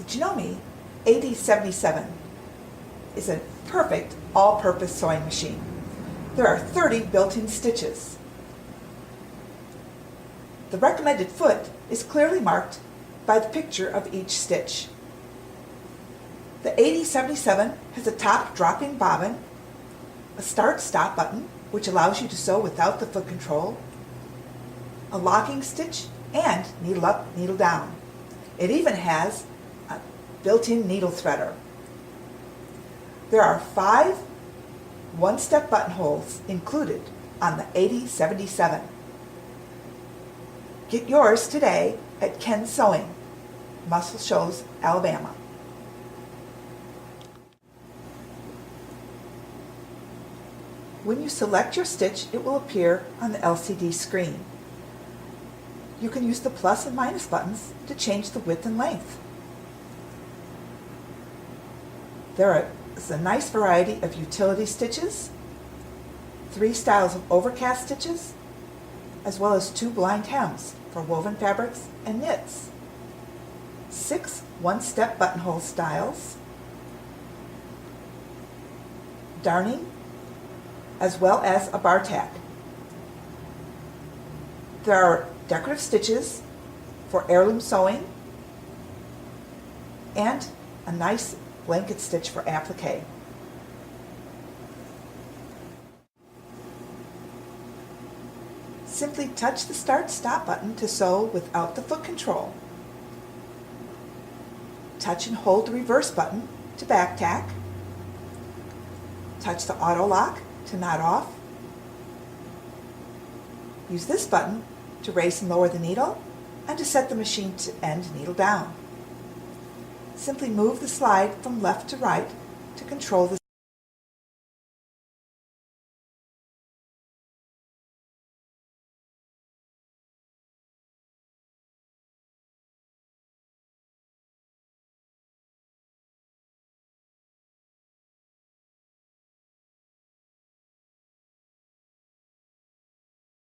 The Janome 8077 is a perfect all-purpose sewing machine. There are 30 built-in stitches. The recommended foot is clearly marked by the picture of each stitch. The 8077 has a top drop-in bobbin, a start-stop button which allows you to sew without the foot control, a locking stitch, and needle up, needle down. It even has a built-in needle threader. There are 5 one-step buttonholes included on the 8077. Get yours today at Ken's Sewing, Muscle Shoals, Alabama. When you select your stitch, it will appear on the LCD screen. You can use the plus and minus buttons to change the width and length. There is a nice variety of utility stitches, 3 styles of overcast stitches, as well as 2 blind hems for woven fabrics and knits, 6 one-step buttonhole styles, darning, as well as a bar tack. There are decorative stitches for heirloom sewing and a nice blanket stitch for applique. Simply touch the Start-Stop button to sew without the foot control. Touch and hold the reverse button to back tack. Touch the auto lock to knot off. Use this button to raise and lower the needle and to set the machine to end needle down. Simply move the slide from left to right to control the